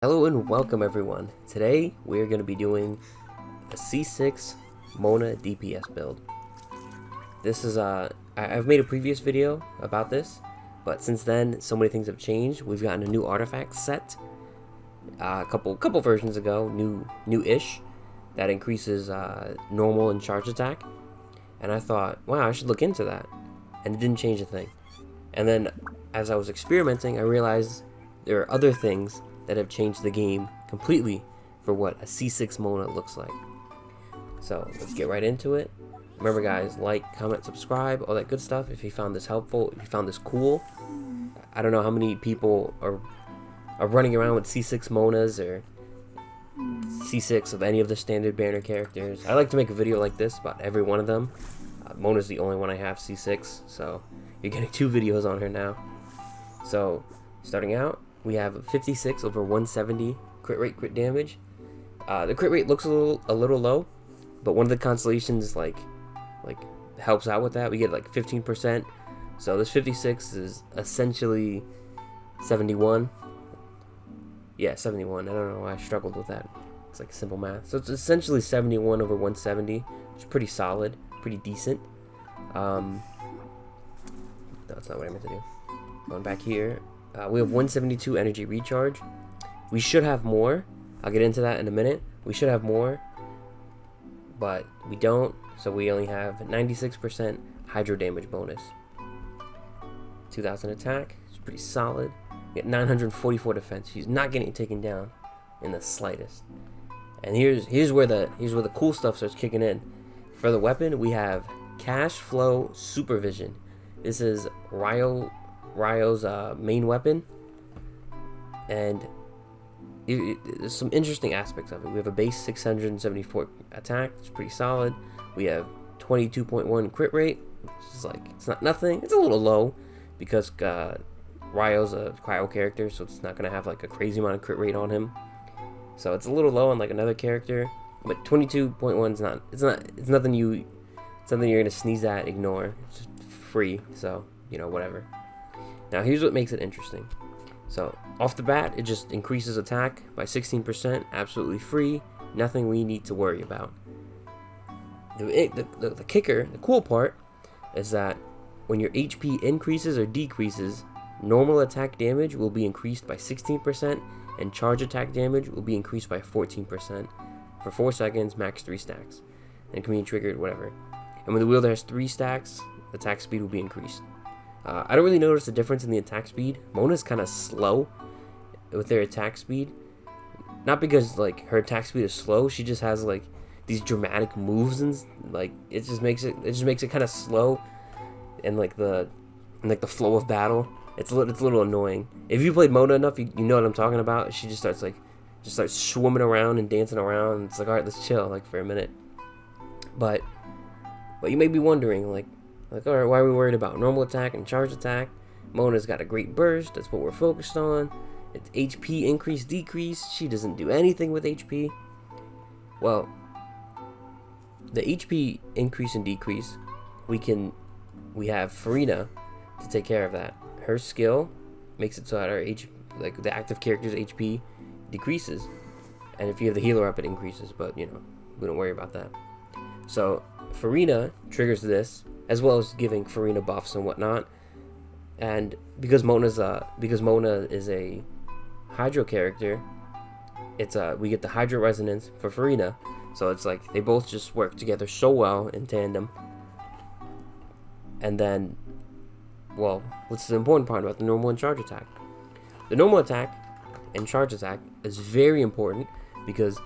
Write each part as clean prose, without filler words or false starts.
Hello and welcome everyone. Today we're going to be doing a C6 Mona DPS build. This is I've made a previous video about this, but since then so many things have changed. We've gotten a new artifact set a couple versions ago, new-ish, that increases normal and charge attack. And I thought, wow, I should look into that. And it didn't change a thing. And then as I was experimenting, I realized there are other things that have changed the game completely for what a C6 Mona looks like. So let's get right into it. Remember guys, like, comment, subscribe, all that good stuff if you found this helpful, if you found this cool. I don't know how many people are running around with C6 Monas or C6 of any of the standard banner characters. I like to make a video like this about every one of them. Mona's the only one I have C6, so you're getting 2 videos on her now. So starting out, we have 56 over 170 crit rate, crit damage. The crit rate looks a little low, but one of the constellations like helps out with that. We get like 15%. So this 56 is essentially 71. Yeah, 71. I don't know why I struggled with that. It's like simple math. So it's essentially 71 over 170, which is pretty solid, pretty decent. No, that's not what I meant to do. Going back here. We have 172 energy recharge. We should have more. I'll get into that in a minute. We should have more, but we don't. So we only have 96% hydro damage bonus. 2000 attack. It's pretty solid. We get 944 defense. She's not getting taken down in the slightest. And here's where the cool stuff starts kicking in. For the weapon, we have cash flow supervision. This is Ryo's main weapon, and there's some interesting aspects of it. We have a base 674 attack, it's pretty solid. We have 22.1 crit rate, which is like, it's not nothing, it's a little low because Ryo's a cryo character, so it's not gonna have like a crazy amount of crit rate on him. So it's a little low on like another character, but 22.1 is not, it's nothing you're gonna sneeze at, ignore. It's just free, so you know, whatever. Now here's what makes it interesting. So off the bat, it just increases attack by 16%, absolutely free, nothing we need to worry about. The kicker, the cool part, is that when your HP increases or decreases, normal attack damage will be increased by 16%, and charge attack damage will be increased by 14% for 4 seconds, max 3 stacks. And it can be triggered, whatever. And when the wielder has 3 stacks, attack speed will be increased. I don't really notice a difference in the attack speed. Mona's kind of slow with their attack speed. Not because like her attack speed is slow, she just has like these dramatic moves and like it just makes it kind of slow, and like the flow of battle. It's a little annoying. If you played Mona enough, you know what I'm talking about. She just starts swimming around and dancing around. It's like, all right, let's chill like for a minute. But you may be wondering like, all right, why are we worried about normal attack and charge attack? Mona's got a great burst. That's what we're focused on. It's HP increase, decrease. She doesn't do anything with HP. Well, the HP increase and decrease, we have Farina to take care of that. Her skill makes it so that our the active character's HP decreases, and if you have the healer up, it increases. But you know, we don't worry about that. So Farina triggers this, as well as giving Farina buffs and whatnot. And because Mona is a Hydro character, we get the Hydro resonance for Farina. So it's like they both just work together so well in tandem. And then, well, what's the important part about the normal and charge attack? The normal attack and charge attack is very important because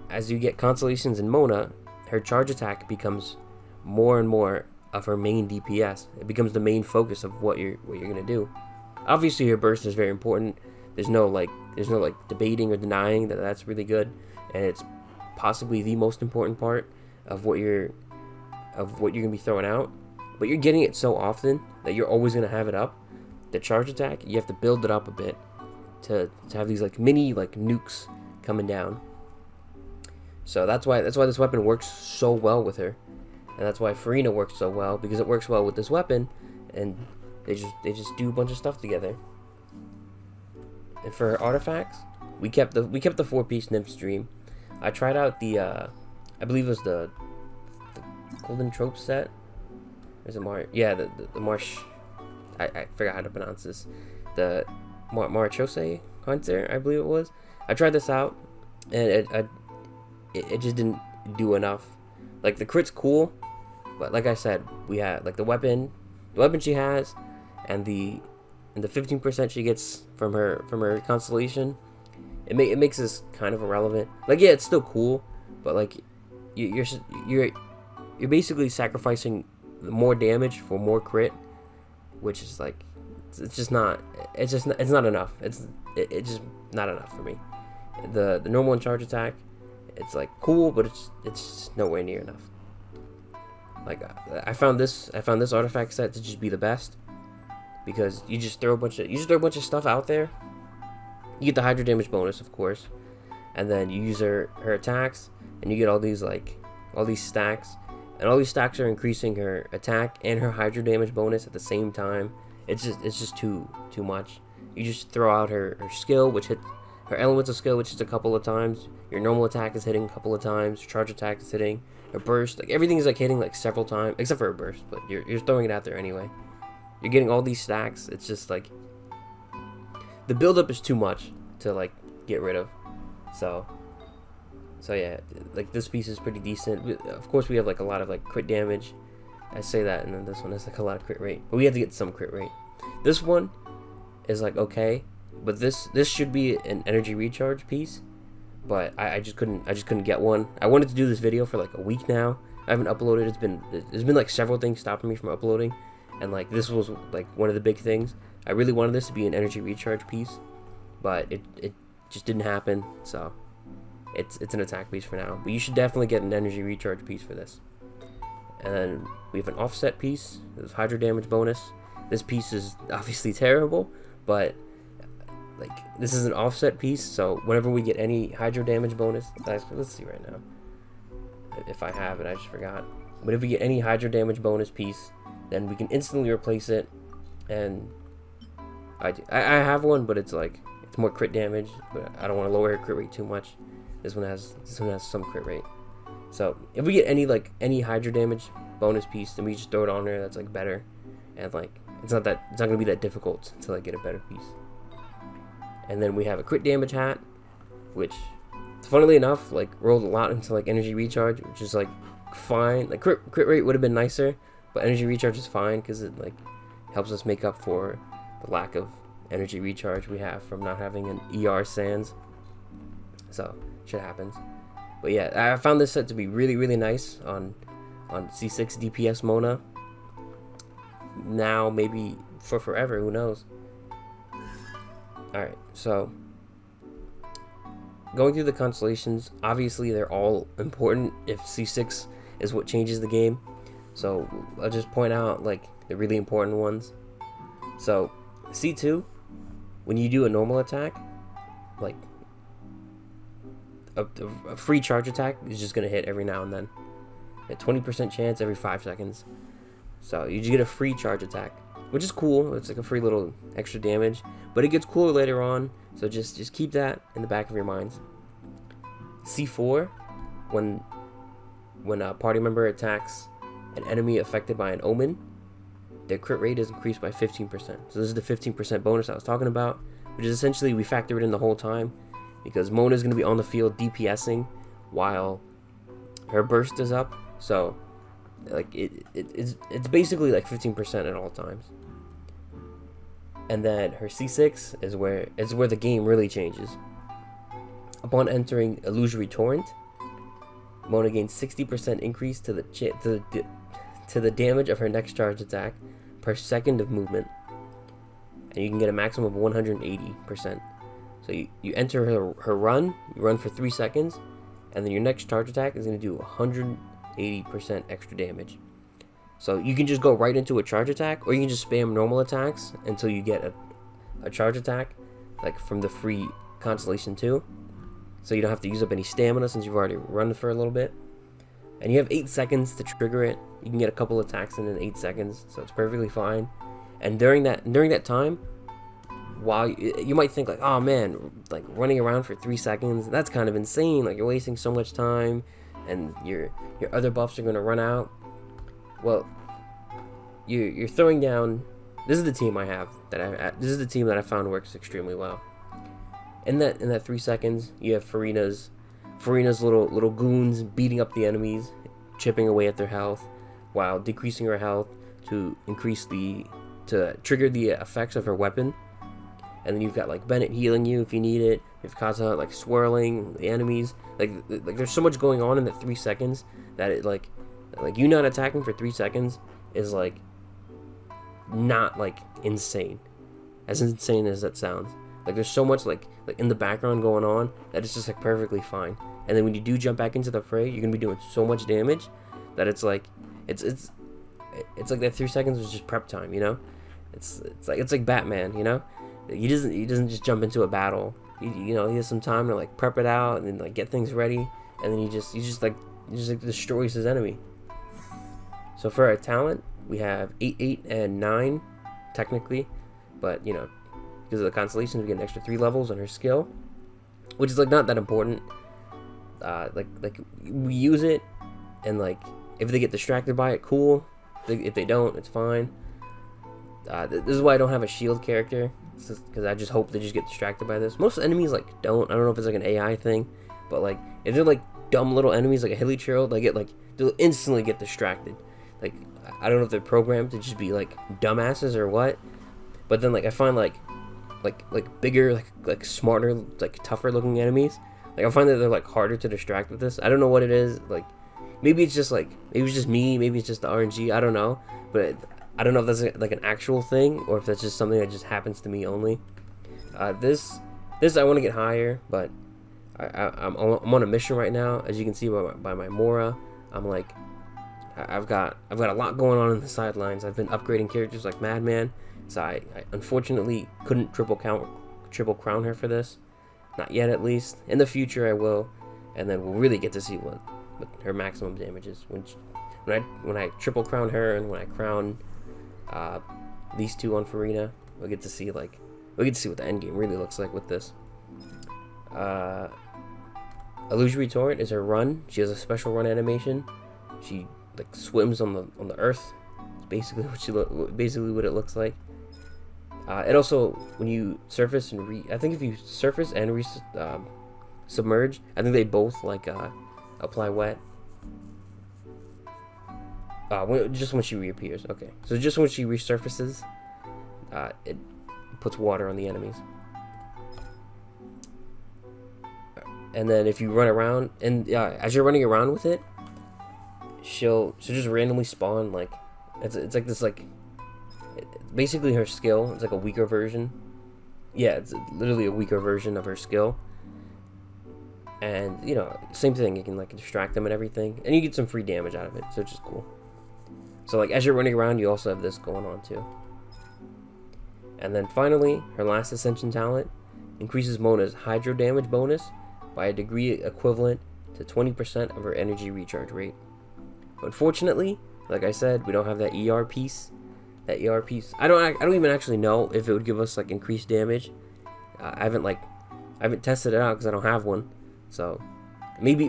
as you get constellations in Mona, her charge attack becomes more and more of her main DPS. It becomes the main focus of what you're gonna do. Obviously, her burst is very important. There's no debating or denying that that's really good, and it's possibly the most important part of what you're gonna be throwing out. But you're getting it so often that you're always gonna have it up. The charge attack, you have to build it up a bit to have these like mini nukes coming down. So that's why this weapon works so well with her. And that's why Farina works so well, because it works well with this weapon, and they just do a bunch of stuff together. And for her artifacts, we kept the 4-piece Nymph's Dream. I tried out the I believe it was the Golden Trope set. There's a yeah, the Marsh. I forgot how to pronounce this. The Marchose Hunter, I believe it was. I tried this out, and it just didn't do enough. Like, the crit's cool, but like I said, we had like the weapon she has, and the 15% she gets from her Constellation. It makes this kind of irrelevant. Like, yeah, it's still cool, but like you're basically sacrificing more damage for more crit, which is like it's not enough. It's just not enough for me. The normal and charge attack, it's like cool, but it's just nowhere near enough. Like, I found this artifact set to just be the best, because you just throw a bunch of stuff out there. You get the Hydro damage bonus, of course, and then you use her attacks, and you get all these stacks, and all these stacks are increasing her attack and her Hydro damage bonus at the same time. It's just too much. You just throw out her skill, which hits her elemental skill, which hits a couple of times. Your normal attack is hitting a couple of times. Your charge attack is hitting. Her burst, like, everything is like hitting like several times, except for her burst. But you're throwing it out there anyway. You're getting all these stacks. It's just like the buildup is too much to like get rid of. So yeah, like, this piece is pretty decent. Of course, we have like a lot of like crit damage. I say that, and then this one has like a lot of crit rate, but we have to get some crit rate. This one is like okay, but this should be an energy recharge piece, but I just couldn't get one. I wanted to do this video for like a week now. I haven't uploaded. There's been like several things stopping me from uploading, and like this was like one of the big things. I really wanted this to be an energy recharge piece, but it just didn't happen. So it's an attack piece for now. But you should definitely get an energy recharge piece for this. And then we have an offset piece. There's Hydro damage bonus. This piece is obviously terrible, but like, this is an offset piece, so whenever we get any Hydro damage bonus, let's see right now if I have it. I just forgot. But if we get any Hydro damage bonus piece, then we can instantly replace it. And I have one, but it's like, it's more crit damage, but I don't want to lower her crit rate too much. This one has some crit rate. So if we get any Hydro damage bonus piece, then we just throw it on there. That's like better, and like it's not gonna be that difficult to like get a better piece. And then we have a crit damage hat, which, funnily enough, like rolled a lot into like energy recharge, which is like fine. Like, crit rate would have been nicer, but energy recharge is fine because it like helps us make up for the lack of energy recharge we have from not having an ER Sands. So shit happens. But yeah, I found this set to be really, really nice on C6 DPS Mona. Now, maybe for forever, who knows? Alright, so going through the constellations, obviously they're all important if C6 is what changes the game. So I'll just point out like the really important ones. So C2, when you do a normal attack, like a free charge attack is just going to hit every now and then. A 20% chance every 5 seconds. So you just get a free charge attack, which is cool. It's like a free little extra damage, but it gets cooler later on. So just keep that in the back of your minds. C4, when a party member attacks an enemy affected by an omen, their crit rate is increased by 15%. So this is the 15% bonus I was talking about, which is essentially we factor it in the whole time, because Mona is going to be on the field DPSing while her burst is up. So like it's basically like 15% at all times. And then her C6 is where the game really changes. Upon entering Illusory Torrent, Mona gains 60% increase to the damage of her next charge attack per second of movement, and you can get a maximum of 180%. So you enter her run, you run for 3 seconds, and then your next charge attack is going to do 180% extra damage. So you can just go right into a charge attack, or you can just spam normal attacks until you get a charge attack, like from the free Constellation 2. So you don't have to use up any stamina since you've already run for a little bit. And you have 8 seconds to trigger it. You can get a couple attacks in 8 seconds, so it's perfectly fine. And during that time, while you might think like, oh man, like running around for 3 seconds, that's kind of insane. Like you're wasting so much time, and your other buffs are gonna run out. Well, you're throwing down. This is the team I have this is the team that I found works extremely well. In that 3 seconds, you have Farina's little goons beating up the enemies, chipping away at their health, while decreasing her health to trigger the effects of her weapon. And then you've got like Bennett healing you if you need it. You've Kaza like swirling the enemies. Like there's so much going on in that 3 seconds that it like you not attacking for 3 seconds is like not like insane, as insane as that sounds. Like there's so much like in the background going on that it's just like perfectly fine. And then when you do jump back into the fray, you're gonna be doing so much damage that it's like it's like that 3 seconds was just prep time, you know? It's like Batman, you know? He doesn't just jump into a battle. You know, he has some time to like prep it out and then like get things ready, and then he just destroys his enemy. So for our talent, we have 8, 8, and 9 technically, but you know, because of the Constellation, we get an extra 3 levels on her skill, which is like not that important. Like we use it, and like if they get distracted by it, cool. If they don't, it's fine. This is why I don't have a shield character, because I just hope they just get distracted by this. Most enemies like don't. I don't know if it's like an AI thing, but like if they're like dumb little enemies like a hilly churl, they'll instantly get distracted. Like I don't know if they're programmed to just be like dumbasses or what, but then like I find like bigger, like smarter, like tougher looking enemies. Like I find that they're like harder to distract with this. I don't know what it is. Like maybe it's just me. Maybe it's just the RNG. I don't know, but I don't know if that's like an actual thing or if that's just something that just happens to me only. This I want to get higher, but I'm on a mission right now. As you can see by my Mora, I'm like I've got a lot going on in the sidelines. I've been upgrading characters like Madman, so I unfortunately couldn't triple crown her for this. Not yet, at least. In the future, I will, and then we'll really get to see what her maximum damage is when I triple crown her, and when I crown these two on Farina, we'll get to see what the end game really looks like with this. Illusory Torrent is her run. She has a special run animation. She like swims on the earth. It's basically what it looks like. It also, when you surface and I think if you surface and submerge, I think they both like apply wet. Just when she reappears. Okay, so just when she resurfaces, it puts water on the enemies. And then if you run around, and as you're running around with it, she'll just randomly spawn like it's like this like basically her skill. It's like a weaker version. Yeah, it's literally a weaker version of her skill. And you know, same thing. You can like distract them and everything, and you get some free damage out of it, so it's just cool. So like as you're running around, you also have this going on too. And then finally, her last ascension talent increases Mona's hydro damage bonus by a degree equivalent to 20% of her energy recharge rate. Unfortunately, like I said, we don't have that ER piece. I don't even actually know if it would give us like increased damage. I haven't tested it out because I don't have one. So maybe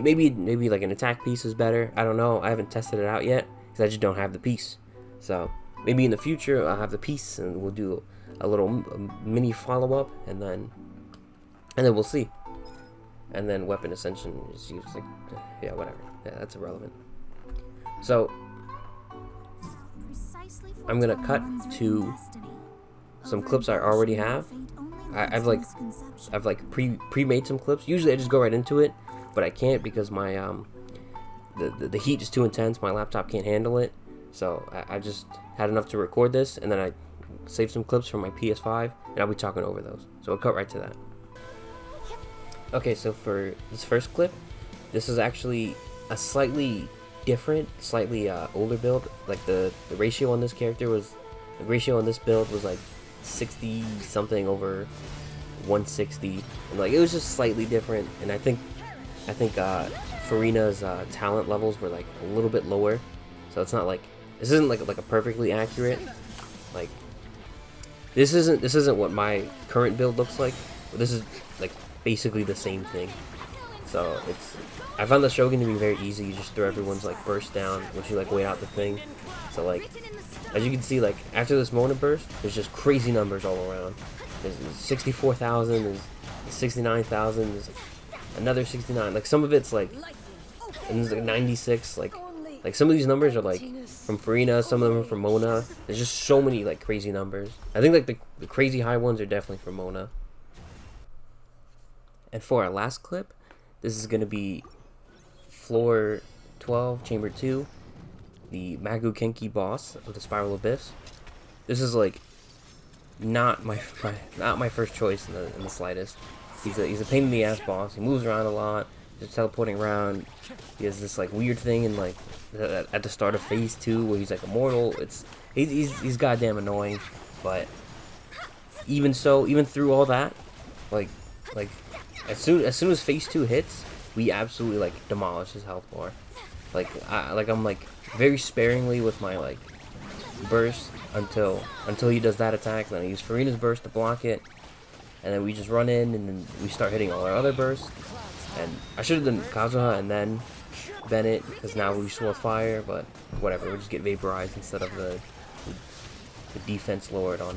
like an attack piece is better. I don't know. I haven't tested it out yet because I just don't have the piece. So maybe in the future I'll have the piece and we'll do a little mini follow up, and then we'll see. And then weapon ascension is used like whatever. Yeah, that's irrelevant. So I'm gonna cut to some clips I already have. I've pre-made some clips. Usually I just go right into it, but I can't because my the heat is too intense. My laptop can't handle it. So I just had enough to record this, and then I saved some clips from my PS5, and I'll be talking over those. So I'll cut right to that. Okay, so for this first clip, this is actually a slightly different, slightly older build. Like the ratio on this character was, the ratio on this build was like 60 something over 160, and like it was just slightly different. And I think Farina's talent levels were like a little bit lower, so it's not like this isn't like a perfectly accurate. Like This isn't what my current build looks like, but this is like basically the same thing. So I found the Shogun to be very easy. You just throw everyone's like burst down once you like wait out the thing. So like, as you can see, like after this Mona burst, there's just crazy numbers all around. There's 64,000, there's 69,000, there's another 69. Like some of it's like, and there's like 96. Like some of these numbers are like from Farina, some of them are from Mona. There's just so many like crazy numbers. I think like the crazy high ones are definitely from Mona. And for our last clip, this is gonna be floor 12, chamber 2, the Magu Kenki boss of the Spiral Abyss. This is like not my first choice in the slightest. He's a pain in the ass boss. He moves around a lot. He's teleporting around. He has this like weird thing in like at the start of phase 2 where he's like immortal. He's goddamn annoying. But even so, even through all that, like as soon as phase 2 hits, we absolutely like demolish his health bar. I'm like very sparingly with my like burst until he does that attack. Then I use Farina's burst to block it, and then we just run in and then we start hitting all our other bursts. And I should have done Kazuha and then Bennett because now we swore fire, but whatever. We just get vaporized instead of the defense lord on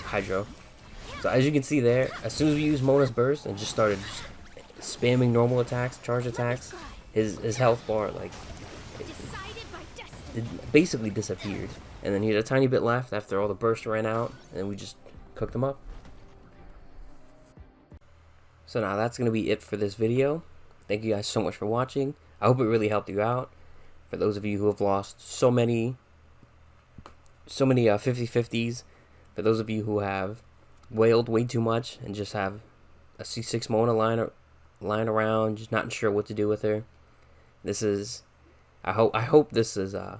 Hydro. So as you can see there, as soon as we use Mona's burst and just started spamming normal attacks, charge attacks, his health bar like it basically disappeared. And then he had a tiny bit left after all the bursts ran out, and we just cooked him up. So now that's going to be it for this video. Thank you guys so much for watching. I hope it really helped you out. For those of you who have lost so many 50-50s, for those of you who have wailed way too much and just have a C6 Mona lying around, just not sure what to do with her. I hope this is a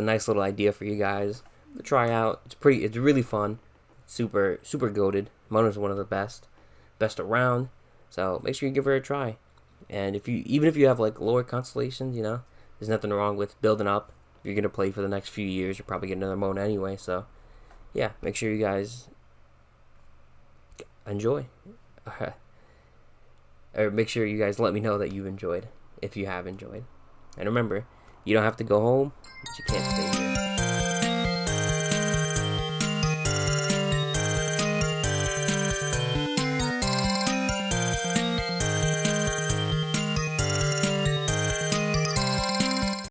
nice little idea for you guys to try out. It's really fun. Super goated. Mona's one of the best around. So make sure you give her a try. And even if you have like lower constellations, you know, there's nothing wrong with building up. If you're gonna play for the next few years, you'll probably get another Mona anyway. So yeah, make sure you guys enjoy. Or make sure you guys let me know that you've enjoyed, if you have enjoyed. And remember, you don't have to go home, but you can't stay